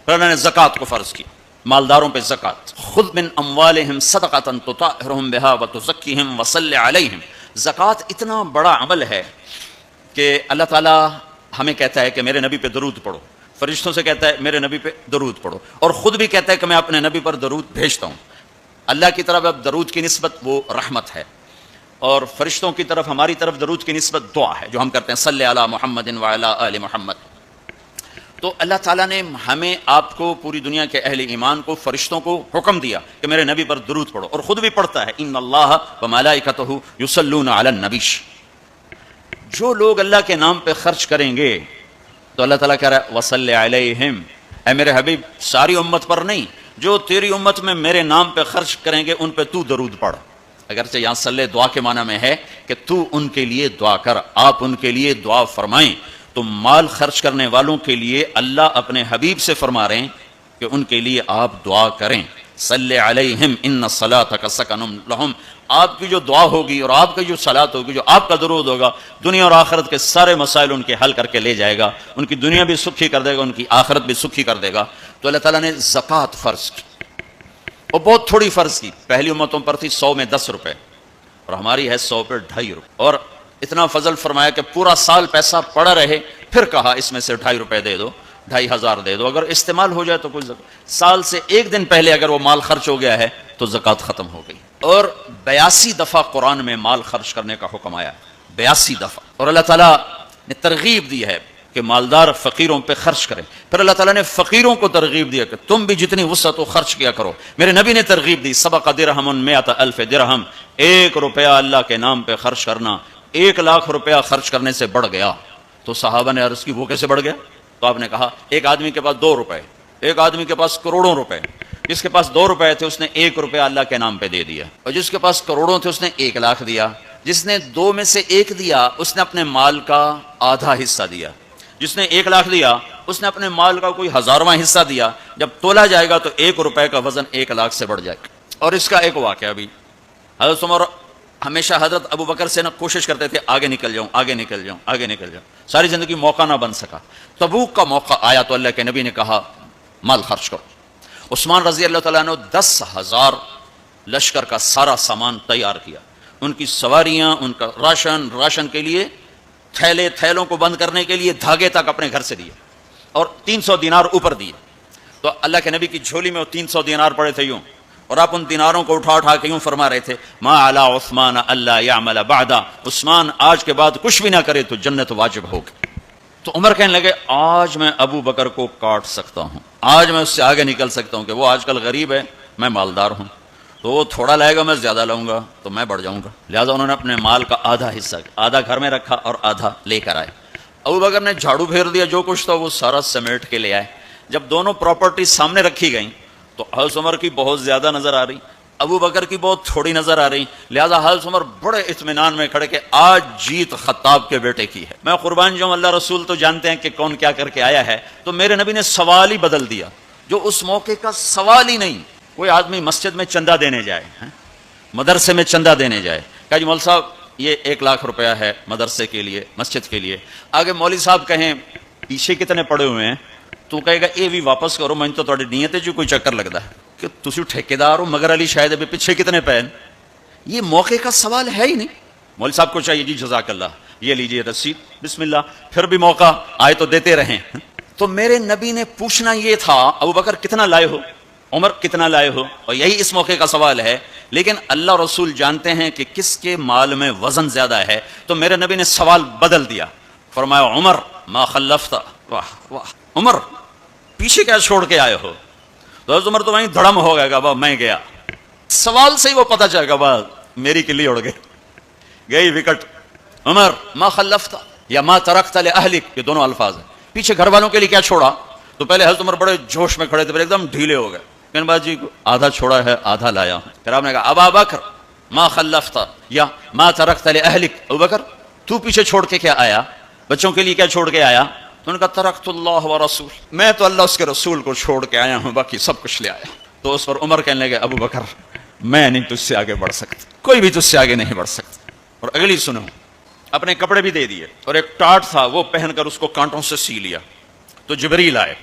پھر اللہ نے زکوٰۃ کو فرض کی، مالداروں پہ زکوٰۃ، خذ من اموالہم صدقۃ تطہرہم بہا وتزکیہم وصلی علیہم۔ زکوٰۃ اتنا بڑا عمل ہے کہ اللہ تعالیٰ ہمیں کہتا ہے کہ میرے نبی پہ درود پڑھو، فرشتوں سے کہتا ہے میرے نبی پہ درود پڑھو، اور خود بھی کہتا ہے کہ میں اپنے نبی پر درود بھیجتا ہوں۔ اللہ کی طرف اب درود کی نسبت وہ رحمت ہے، اور فرشتوں کی طرف ہماری طرف درود کی نسبت دعا ہے جو ہم کرتے ہیں، صلی علی محمد وعلی آل محمد۔ تو اللہ تعالیٰ نے ہمیں، آپ کو، پوری دنیا کے اہل ایمان کو، فرشتوں کو حکم دیا کہ میرے نبی پر درود پڑھو، اور خود بھی پڑھتا ہے، ان اللہ وملائکتہ یصلون علی النبی۔ جو لوگ اللہ کے نام پہ خرچ کریں گے تو اللہ تعالیٰ کہہ رہا ہے وصلی علیہم، اے میرے حبیب ساری امت پر نہیں، جو تیری امت میں میرے نام پہ خرچ کریں گے ان پہ تو درود پڑھ۔ اگرچہ یہاں صلی دعا کے معنی میں ہے کہ تو ان کے لیے دعا کر، آپ ان کے لیے دعا فرمائیں۔ تو مال خرچ کرنے والوں کے لیے اللہ اپنے حبیب سے فرما رہے ہیں کہ ان کے لیے آپ دعا کریں، صلی علیہم ان صلاتک سکن لہم۔ آپ کی جو دعا ہوگی اور آپ کی جو صلات ہوگی، جو آپ کا درود ہوگا، دنیا اور آخرت کے سارے مسائل ان کے حل کر کے لے جائے گا، ان کی دنیا بھی سکھی کر دے گا، ان کی آخرت بھی سکھی کر دے گا۔ تو اللہ تعالیٰ نے زکوٰۃ فرض کی، اور بہت تھوڑی فرض کی، پہلی امتوں پر تھی 100 میں 10 روپے، اور ہماری ہے 100 پہ 2.5 روپے، اور اتنا فضل فرمایا کہ پورا سال پیسہ پڑا رہے، پھر کہا اس میں سے 2.5 روپے دے دو، 2,500 دے دو، اگر استعمال ہو جائے تو کوئی سال سے ایک دن پہلے اگر وہ مال خرچ ہو گیا ہے تو زکوٰۃ ختم ہو گئی۔ اور 82 دفعہ قرآن میں مال خرچ کرنے کا حکم آیا، 82 دفعہ، اور اللہ تعالیٰ نے ترغیب دی ہے کہ مالدار فقیروں پہ خرچ کرے۔ پھر اللہ تعالیٰ نے فقیروں کو ترغیب دیا کہ تم بھی جتنی وسعت ہو خرچ کیا کرو۔ میرے نبی نے ترغیب دی، سبق درہم 100,000 درہم، 1 روپیہ اللہ کے نام پہ خرچ کرنا 1 لاکھ روپیہ خرچ کرنے سے بڑھ گیا۔ تو صحابہ نے عرض کی وہ کیسے بڑھ گیا؟ تو آپ نے کہا ایک آدمی کے پاس 2 روپے، ایک آدمی کے پاس کروڑوں روپے، جس کے پاس 2 روپے تھے اس نے 1 روپیہ اللہ کے نام پہ دے دیا، اور جس کے پاس کروڑوں تھے اس نے 1 لاکھ دیا۔ جس نے 2 میں سے 1 دیا اس نے اپنے مال کا آدھا حصہ دیا، جس نے 1 لاکھ دیا اس نے اپنے مال کا کوئی 1000واں حصہ دیا۔ جب تولا جائے گا تو 1 روپے کا وزن 1 لاکھ سے بڑھ جائے گا۔ اور اس کا ایک واقعہ بھی، حضرت عمر ہمیشہ حضرت ابو بکر سے کوشش کرتے تھے آگے نکل جاؤں، آگے نکل جاؤں، آگے نکل جاؤں، ساری زندگی موقع نہ بن سکا۔ تبوک کا موقع آیا تو اللہ کے نبی نے کہا مال خرچ کرو۔ عثمان رضی اللہ تعالیٰ عنہ 10,000 لشکر کا سارا سامان تیار کیا، ان کی سواریاں، ان کا راشن کے لیے تھیلوں کو بند کرنے کے لیے دھاگے تک اپنے گھر سے دیے، اور 300 دینار اوپر دیے۔ تو اللہ کے نبی کی جھولی میں وہ 300 دینار پڑے تھے یوں، اور آپ ان دیناروں کو اٹھا اٹھا کے یوں فرما رہے تھے ما علی عثمان اللہ یعمل بعدا، عثمان آج کے بعد کچھ بھی نہ کرے تو جنت واجب ہوگی۔ تو عمر کہنے لگے آج میں ابو بکر کو کاٹ سکتا ہوں، آج میں اس سے آگے نکل سکتا ہوں کہ وہ آج کل غریب ہے، میں مالدار ہوں، تو وہ تھوڑا لائے گا میں زیادہ لاؤں گا تو میں بڑھ جاؤں گا۔ لہٰذا انہوں نے اپنے مال کا آدھا حصہ، آدھا گھر میں رکھا اور آدھا لے کر آئے۔ ابو بکر نے جھاڑو پھیر دیا، جو کچھ تھا وہ سارا سمیٹ کے لے آئے۔ جب دونوں پراپرٹی سامنے رکھی گئیں تو حضرت عمر کی بہت زیادہ نظر آ رہی، ابو بکر کی بہت تھوڑی نظر آ رہی، لہٰذا حضرت عمر بڑے اطمینان میں کھڑے کہ آج جیت خطاب کے بیٹے کی ہے۔ میں قربان جاؤں، اللہ رسول تو جانتے ہیں کہ کون کیا کر کے آیا ہے، تو میرے نبی نے سوال ہی بدل دیا، جو اس موقع کا سوال ہی نہیں۔ کوئی آدمی مسجد میں چندہ دینے جائے، مدرسے میں چندہ دینے جائے، کہا جی مول صاحب یہ 1 لاکھ روپیہ ہے مدرسے کے لیے، مسجد کے لیے۔ آگے مولوی صاحب کہیں پیچھے کتنے پڑے ہوئے ہیں، تو کہے گا یہ بھی واپس کرو، میں تو تھوڑی نیت ہے جو کوئی چکر لگتا ہے کہ تسی ٹھیکیدار ہو، مگر علی شاید ابھی پیچھے کتنے پے ہیں۔ یہ موقع کا سوال ہے ہی نہیں۔ مولوی صاحب کو چاہیے جی جزاک اللہ، یہ لیجیے رسید، بسم اللہ، پھر بھی موقع آئے تو دیتے رہیں۔ تو میرے نبی نے پوچھنا یہ تھا ابو بکر کتنا لائے ہو، عمر کتنا لائے ہو، اور یہی اس موقع کا سوال ہے۔ لیکن اللہ رسول جانتے ہیں کہ کس کے مال میں وزن زیادہ ہے، تو میرے نبی نے سوال بدل دیا، فرمایا عمر ما خلفت، واہ واہ عمر پیچھے کیا چھوڑ کے آئے ہو؟ تو حضرت عمر تو وہیں دھڑم ہو گئے گا، میں گیا، سوال سے ہی وہ پتہ چل گا، میری کلی اڑ گئی وکٹ۔ عمر ما خلفت یا ما ترکت لأہلک، یہ دونوں الفاظ ہیں، پیچھے گھر والوں کے لیے کیا چھوڑا؟ تو پہلے حضرت عمر بڑے جوش میں کھڑے تھے، پھر ایک دم ڈھیلے ہو گئے، کہنے بعد جی آدھا چھوڑا ہے آدھا لایا ہوں۔ پھر آپ نے کہا ابا بکر ما خلفت یا ما ترکت لأہلک، ابو بکر تو پیچھے چھوڑ کے کیا آیا، بچوں کے لیے کیا چھوڑ کے آیا؟ تو انہوں نے کہا ترکت اللہ و رسول، میں تو اللہ اس کے رسول کو چھوڑ کے آیا ہوں، باقی سب کچھ لے آیا۔ تو اس پر عمر کہنے لگے ابو بکر میں نہیں تجھ سے آگے بڑھ سکتا، کوئی بھی تجھ سے آگے نہیں بڑھ سکتا۔ اور اگلی سنو، اپنے کپڑے بھی دے دیے، اور ایک ٹاٹ تھا وہ پہن کر اس کو کانٹوں سے سی لیا۔ تو جبریل آئے،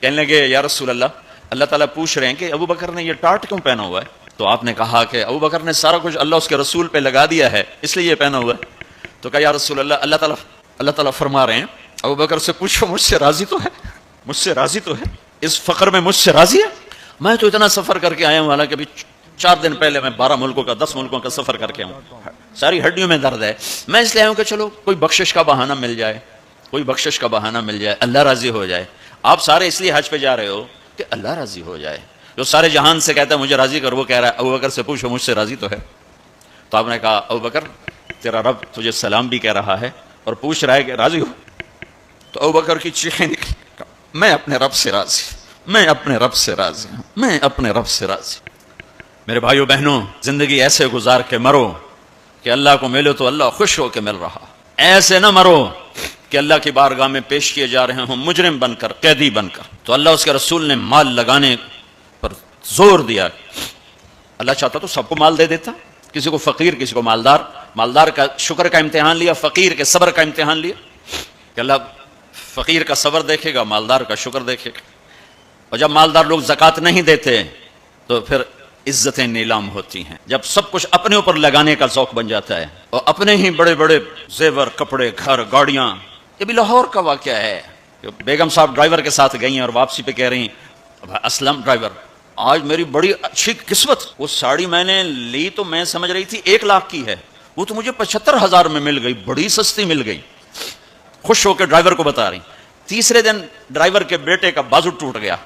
کہنے لگے یا رسول اللہ، اللہ تعالیٰ پوچھ رہے ہیں کہ ابو بکر نے یہ ٹاٹ کیوں پہنا ہوا ہے؟ تو آپ نے کہا کہ ابو بکر نے سارا کچھ اللہ اس کے رسول پہ لگا دیا ہے اس لیے یہ پہنا ہوا ہے۔ تو کہا یا رسول اللہ، اللہ تعالیٰ فرما رہے ہیں ابو بکر سے پوچھو مجھ سے راضی تو ہے، مجھ سے راضی تو ہے، اس فقر میں مجھ سے راضی ہے؟ میں تو اتنا سفر کر کے آیا ہوں، حالانکہ ابھی 4 دن پہلے میں 12 ملکوں کا 10 ملکوں کا سفر کر کے ہوں، ساری ہڈیوں میں درد ہے، میں اس لیے آیا ہوں کہ چلو کوئی بخشش کا بہانہ مل جائے، کوئی بخشش کا بہانہ مل جائے، اللہ راضی ہو جائے۔ آپ سارے اس لیے حج پہ جا رہے ہو کہ اللہ راضی ہو جائے۔ جو سارے جہان سے کہتا ہے مجھے راضی کر، وہ کہہ رہا ہے ابو بکر سے پوچھو مجھ سے راضی تو ہے۔ تو آپ نے کہا ابو بکر تیرا رب تجھے سلام بھی کہہ رہا ہے اور پوچھ رہا ہے کہ راضی ہو؟ تو ابو بکر کی چیخیں نکلی، میں اپنے رب سے راضی، میں اپنے رب سے راضی ہوں، میں اپنے رب سے راضی۔ میرے بھائیو بہنوں، زندگی ایسے گزار کے مرو کہ اللہ کو ملو تو اللہ خوش ہو کے مل رہا، ایسے نہ مرو کہ اللہ کی بارگاہ میں پیش کیے جا رہے ہوں مجرم بن کر، قیدی بن کر۔ تو اللہ اس کے رسول نے مال لگانے پر زور دیا۔ اللہ چاہتا تو سب کو مال دے دیتا، کسی کو فقیر، کسی کو مالدار۔ مالدار کا شکر کا امتحان لیا، فقیر کے صبر کا امتحان لیا کہ اللہ فقیر کا صبر دیکھے گا، مالدار کا شکر دیکھے گا۔ اور جب مالدار لوگ زکوٰۃ نہیں دیتے تو پھر عزتیں نیلام ہوتی ہیں، جب سب کچھ اپنے اوپر لگانے کا ذوق بن جاتا ہے، اور اپنے ہی بڑے بڑے زیور، کپڑے، گھر، گاڑیاں۔ یہ بھی لاہور کا واقعہ ہے کہ بیگم صاحب ڈرائیور کے ساتھ گئی ہیں اور واپسی پہ کہہ رہی ہیں اسلم ڈرائیور آج میری بڑی اچھی قسمت، وہ ساڑی میں نے لی تو میں سمجھ رہی تھی 1 لاکھ کی ہے، وہ تو مجھے 75,000 میں مل گئی، بڑی سستی مل گئی۔ خوش ہو کے ڈرائیور کو بتا رہی۔ تیسرے دن ڈرائیور کے بیٹے کا بازو ٹوٹ گیا،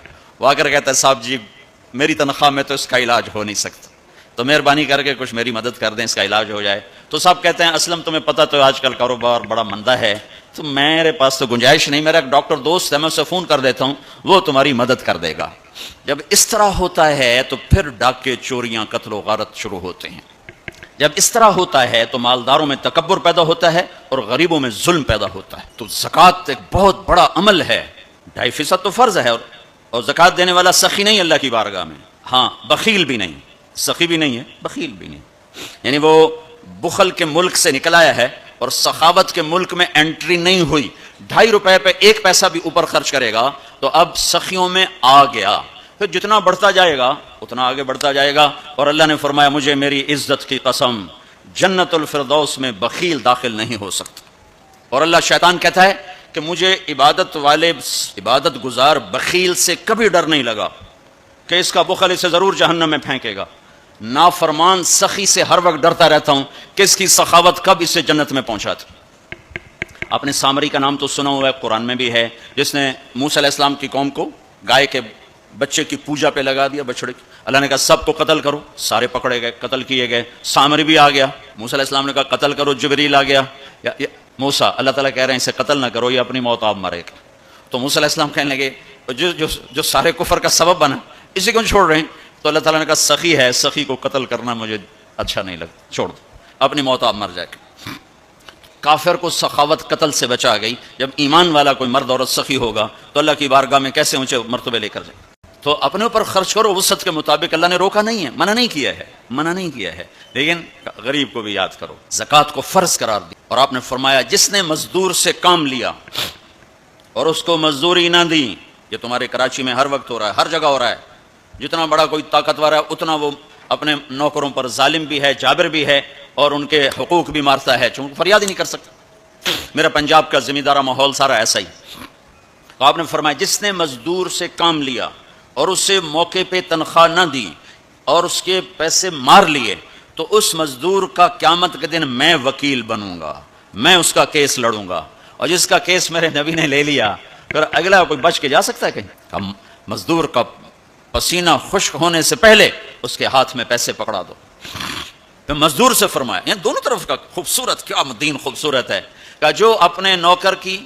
وہ آ کر کہتا ہے صاحب جی میری تنخواہ میں تو اس کا علاج ہو نہیں سکتا، تو مہربانی کر کے کچھ میری مدد کر دیں، اس کا علاج ہو جائے۔ تو صاحب کہتے ہیں اسلم تمہیں پتہ تو آج کل کاروبار بڑا مندہ ہے، تو میرے پاس تو گنجائش نہیں، میرا ایک ڈاکٹر دوست ہے، میں اسے فون کر دیتا ہوں، وہ تمہاری مدد کر دے گا۔ جب اس طرح ہوتا ہے تو پھر ڈاکے، چوریاں، قتل و غارت شروع ہوتے ہیں۔ جب اس طرح ہوتا ہے تو مالداروں میں تکبر پیدا ہوتا ہے اور غریبوں میں ظلم پیدا ہوتا ہے۔ تو زکوٰۃ ایک بہت بڑا عمل ہے، 2.5% تو فرض ہے، اور زکوٰۃ دینے والا سخی نہیں اللہ کی بارگاہ میں، ہاں بخیل بھی نہیں، سخی بھی نہیں ہے، بخیل بھی نہیں، یعنی وہ بخل کے ملک سے نکل آیا ہے اور سخاوت کے ملک میں انٹری نہیں ہوئی۔ 2.5 روپے پہ 1 پیسہ بھی اوپر خرچ کرے گا تو اب سخیوں میں آ گیا، پھر جتنا بڑھتا جائے گا اتنا آگے بڑھتا جائے گا۔ اور اللہ نے فرمایا مجھے میری عزت کی قسم جنت الفردوس میں بخیل داخل نہیں ہو سکتا۔ اور اللہ شیطان کہتا ہے کہ مجھے عبادت گزار بخیل سے کبھی ڈر نہیں لگا کہ اس کا بخل اسے ضرور جہنم میں پھینکے گا۔ نافرمان سخی سے ہر وقت ڈرتا رہتا ہوں کہ اس کی سخاوت کب اسے جنت میں پہنچاتی۔ آپ نے سامری کا نام تو سنا ہوا ہے، قرآن میں بھی ہے، جس نے موسیٰ علیہ السلام کی قوم کو گائے کے بچے کی پوجا پہ لگا دیا، بچڑے کی۔ اللہ نے کہا سب کو قتل کرو، سارے پکڑے گئے، قتل کیے گئے۔ سامری بھی آ گیا، موسیٰ علیہ السلام نے کہا قتل کرو، جبریل آ گیا، موسیٰ اللہ تعالیٰ کہہ رہے ہیں اسے قتل نہ کرو، یہ اپنی موت آپ مرے گا۔ تو موسیٰ علیہ السلام کہنے لگے جو سارے کفر کا سبب بنا اسی کو چھوڑ رہے ہیں؟ تو اللہ تعالیٰ نے کہا سخی ہے، سخی کو قتل کرنا مجھے اچھا نہیں لگتا، چھوڑ دو، اپنی موت آپ مر جائے گا۔ کافر کو سخاوت قتل سے بچا گئی، جب ایمان والا کوئی مرد عورت سخی ہوگا تو اللہ کی بارگاہ میں کیسے اونچے مرتبے لے کر جائے۔ تو اپنے اوپر خرچ کرو وسعت کے مطابق، اللہ نے روکا نہیں ہے، منع نہیں کیا ہے، لیکن غریب کو بھی یاد کرو، زکوٰۃ کو فرض قرار دی۔ اور آپ نے فرمایا جس نے مزدور سے کام لیا اور اس کو مزدوری نہ دی، یہ تمہارے کراچی میں ہر وقت ہو رہا ہے، ہر جگہ ہو رہا ہے، جتنا بڑا کوئی طاقتور ہے اتنا وہ اپنے نوکروں پر ظالم بھی ہے، جابر بھی ہے، اور ان کے حقوق بھی مارتا ہے، چونکہ فریاد ہی نہیں کر سکتا۔ میرا پنجاب کا زمیندارہ ماحول سارا ایسا ہی۔ تو آپ نے فرمایا جس نے مزدور سے کام لیا اور اسے موقع پہ تنخواہ نہ دی اور اس کے پیسے مار لیے، تو اس مزدور کا قیامت کے دن میں وکیل بنوں گا، میں اس کا کیس لڑوں گا، اور جس کا کیس میرے نبی نے لے لیا پھر اگلا کوئی بچ کے جا سکتا ہے کہیں؟ مزدور کا پسینہ خشک ہونے سے پہلے اس کے ہاتھ میں پیسے پکڑا دو۔ تو مزدور سے فرمایا، یعنی دونوں طرف کا خوبصورت، کیا دین خوبصورت ہے کہ جو اپنے نوکر کی،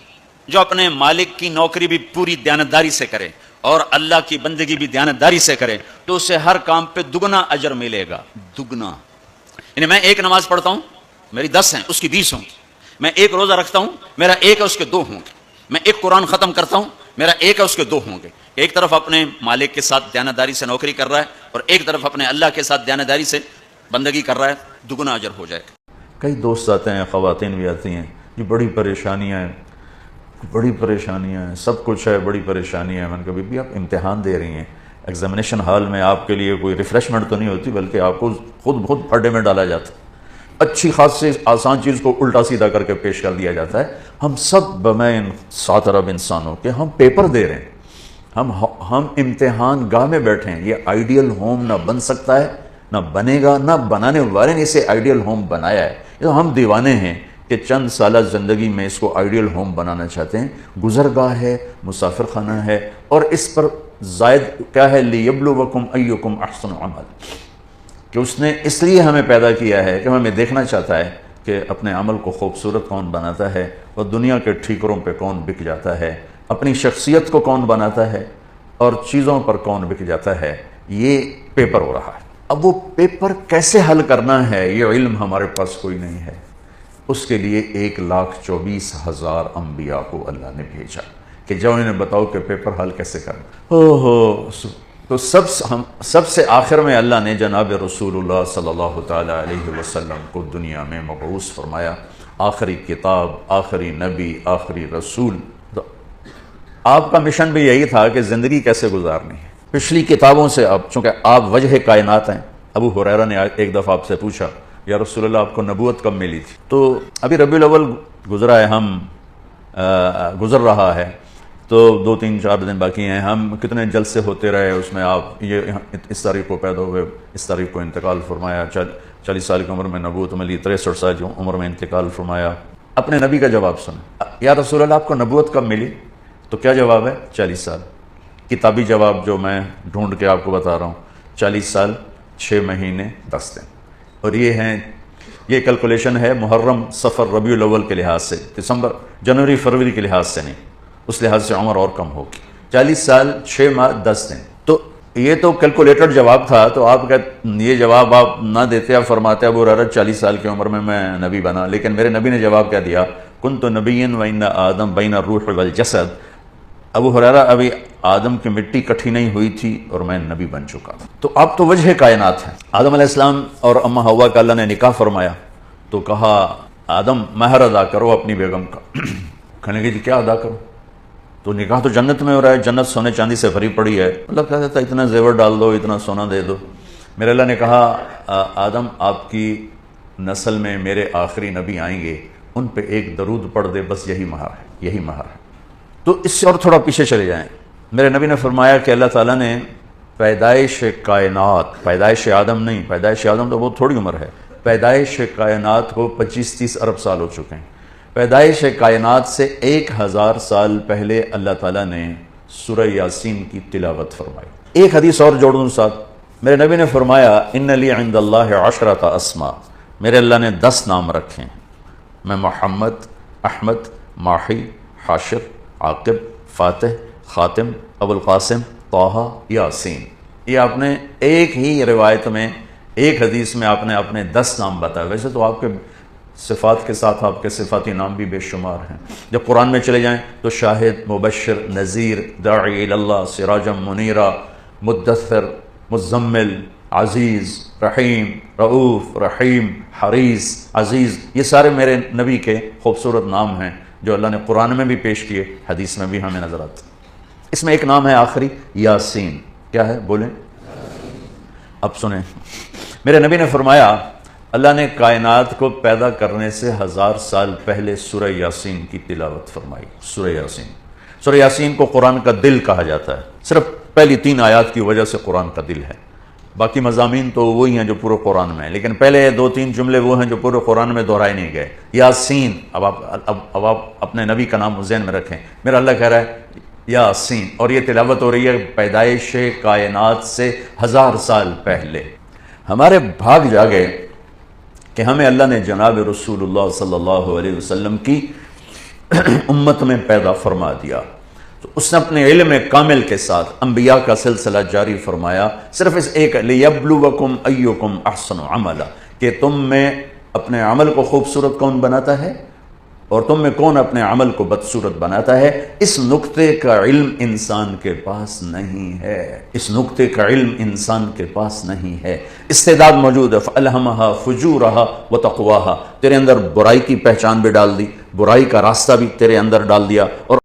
جو اپنے مالک کی نوکری بھی پوری دیانتداری سے کرے اور اللہ کی بندگی بھی دیانتداری سے کرے تو اسے ہر کام پہ دگنا اجر ملے گا، دگنا۔ یعنی میں 1 نماز پڑھتا ہوں، میری 10 ہیں، اس کی 20 ہوں گی۔ میں 1 روزہ رکھتا ہوں، میرا 1 ہے، اس کے 2 ہوں گے۔ میں 1 قرآن ختم کرتا ہوں، میرا 1 ہے، اس کے 2 ہوں گے۔ ایک طرف اپنے مالک کے ساتھ دیانتداری سے نوکری کر رہا ہے اور ایک طرف اپنے اللہ کے ساتھ دیانتداری سے بندگی کر رہا ہے، دگنا اجر ہو جائے گا۔ کئی دوست آتے ہیں، خواتین بھی آتی ہیں، جو بڑی پریشانیاں ہیں، بڑی پریشانیاں ہیں، سب کچھ ہے، بڑی پریشانیاں ہیں۔ میں نے کہا بی بی آپ امتحان دے رہی ہیں، ایگزامینیشن ہال میں آپ کے لیے کوئی ریفریشمنٹ تو نہیں ہوتی، بلکہ آپ کو خود پھڈے میں ڈالا جاتا ہے، اچھی خاصی آسان چیز کو الٹا سیدھا کر کے پیش کر دیا جاتا ہے۔ ہم سب بمیں 7 ارب انسانوں کے ہم پیپر دے رہے ہیں، ہم امتحان گاہ میں بیٹھے ہیں۔ یہ آئیڈیل ہوم نہ بن سکتا ہے، نہ بنے گا، نہ بنانے والے نے اسے آئیڈیل ہوم بنایا ہے۔ یہ ہم دیوانے ہیں کہ چند سالہ زندگی میں اس کو آئیڈیل ہوم بنانا چاہتے ہیں۔ گزرگاہ ہے، مسافر خانہ ہے، اور اس پر زائد کیا ہے، لِيَبْلُوَكُمْ أَيُّكُمْ أَحْسَنُ عَمَلًا، کہ اس نے اس لیے ہمیں پیدا کیا ہے کہ ہمیں دیکھنا چاہتا ہے کہ اپنے عمل کو خوبصورت کون بناتا ہے اور دنیا کے ٹھیکروں پہ کون بک جاتا ہے، اپنی شخصیت کو کون بناتا ہے اور چیزوں پر کون بک جاتا ہے۔ یہ پیپر ہو رہا ہے۔ اب وہ پیپر کیسے حل کرنا ہے، یہ علم ہمارے پاس کوئی نہیں ہے۔ اس کے لیے 1,24,000 انبیاء کو اللہ نے بھیجا کہ جاؤ انہیں بتاؤ کہ پیپر حل کیسے کرنا۔ تو سب سے آخر میں اللہ نے جناب رسول اللہ صلی اللہ تعالیٰ علیہ وسلم کو دنیا میں مبعوث فرمایا، آخری کتاب، آخری نبی، آخری رسول۔ تو آپ کا مشن بھی یہی تھا کہ زندگی کیسے گزارنی ہے۔ پچھلی کتابوں سے اب چونکہ آپ وجہ کائنات ہیں، ابو ہریرہ نے ایک دفعہ آپ سے پوچھا یا رسول اللہ آپ کو نبوت کب ملی تھی؟ تو ابھی ربیع الاول گزرا ہے، گزر رہا ہے، تو 2-3-4 دن باقی ہیں۔ ہم کتنے جلسے ہوتے رہے اس میں، آپ یہ اس تاریخ کو پیدا ہوئے، اس تاریخ کو انتقال فرمایا، 40 سال کی عمر میں نبوت ملی، 63 سال کی عمر میں انتقال فرمایا۔ اپنے نبی کا جواب سنیں، یا رسول اللہ آپ کو نبوت کب ملی؟ تو کیا جواب ہے؟ 40 سال۔ کتابی جواب جو میں ڈھونڈ کے آپ کو بتا رہا ہوں، 40 سال 6 مہینے 10 دن۔ اور یہ کیلکولیشن ہے محرم، صفر، ربیع الاول کے لحاظ سے، دسمبر، جنوری، فروری کے لحاظ سے نہیں، اس لحاظ سے عمر اور کم ہوگی۔ 40 سال 6 ماہ 10 دن۔ تو یہ تو کیلکولیٹڈ جواب تھا، تو آپ کا یہ جواب آپ نہ دیتے، آپ فرماتے ابو ہریرہ 40 سال کی عمر میں نبی بنا، لیکن میرے نبی نے جواب کیا دیا؟ کنت نبیا وان آدم بین الروح والجسد۔ ابو ہریرہ ابھی آدم کی مٹی کٹھی نہیں ہوئی تھی اور میں نبی بن چکا تھا۔ تو آپ تو وجہ کائنات ہیں۔ آدم علیہ السلام اور اما حوا کا اللہ نے نکاح فرمایا، تو کہا آدم مہر ادا کرو اپنی بیگم کا۔ کہنے لگے جی کیا ادا کرو؟ تو نکاح تو جنت میں ہو رہا ہے، جنت سونے چاندی سے بھری پڑی ہے، اللہ کہتا تھا اتنا زیور ڈال دو، اتنا سونا دے دو۔ میرے اللہ نے کہا آدم آپ کی نسل میں میرے آخری نبی آئیں گے، ان پہ ایک درود پڑھ دے، بس یہی مہر ہے، یہی مہر ہے۔ تو اس سے اور تھوڑا پیچھے چلے جائیں، میرے نبی نے فرمایا کہ اللہ تعالیٰ نے پیدائش کائنات، پیدائش آدم نہیں، پیدائش آدم تو بہت تھوڑی عمر ہے، پیدائش کائنات کو 25-30 ارب سال ہو چکے ہیں۔ پیدائش کائنات سے 1000 سال پہلے اللہ تعالیٰ نے سورہ یاسین کی تلاوت فرمائی۔ ایک حدیث اور جوڑ دوں ساتھ، میرے نبی نے فرمایا ان لی عند اللہ 10 اسماء، میرے اللہ نے 10 نام رکھے ہیں، میں محمد، احمد، ماحی، حاشر، عاقب، فاتح، خاتم، ابو القاسم، طٰہٰ، یاسین۔ یہ آپ نے ایک ہی روایت میں، ایک حدیث میں آپ نے اپنے 10 نام بتائے۔ ویسے تو آپ کے صفات کے ساتھ آپ کے صفاتی نام بھی بے شمار ہیں۔ جب قرآن میں چلے جائیں تو شاہد، مبشر، نذیر، داعی اللہ، سراجا منیرا، مدثر، مزمل، عزیز، رحیم، رؤوف، رحیم، حریص، عزیز، یہ سارے میرے نبی کے خوبصورت نام ہیں جو اللہ نے قرآن میں بھی پیش کیے، حدیث میں بھی ہمیں نظر آتے۔ اس میں ایک نام ہے آخری، یاسین۔ کیا ہے بولیں؟ اب سنیں، میرے نبی نے فرمایا اللہ نے کائنات کو پیدا کرنے سے 1000 سال پہلے سورہ یاسین کی تلاوت فرمائی۔ سورہ یاسین، سورہ یاسین کو قرآن کا دل کہا جاتا ہے، صرف پہلی 3 آیات کی وجہ سے قرآن کا دل ہے، باقی مضامین تو وہی ہیں جو پورے قرآن میں ہیں، لیکن پہلے 2-3 جملے وہ ہیں جو پورے قرآن میں دہرائے نہیں گئے۔ یاسین، اب آپ اپنے نبی کا نام ذہن میں رکھیں، میرا اللہ کہہ رہا ہے یاسین، اور یہ تلاوت ہو رہی ہے پیدائش کائنات سے 1000 سال پہلے۔ ہمارے بھاگ جاگے کہ ہمیں اللہ نے جناب رسول اللہ صلی اللہ علیہ وسلم کی امت میں پیدا فرما دیا، تو اس نے اپنے علم کامل کے ساتھ انبیاء کا سلسلہ جاری فرمایا، صرف اس ایک لِيَبْلُوَكُمْ أَيُّكُمْ أَحْسَنُ عَمَلًا، کہ تم میں اپنے عمل کو خوبصورت کون بناتا ہے اور تم میں کون اپنے عمل کو بدصورت بناتا ہے۔ اس نقطے کا علم انسان کے پاس نہیں ہے، اس نقطے کا علم انسان کے پاس نہیں ہے۔ استعداد موجود ہے، فَأَلْهَمَهَا فُجُورَهَا وَتَقْوَاهَا، تیرے اندر برائی کی پہچان بھی ڈال دی، برائی کا راستہ بھی تیرے اندر ڈال دیا اور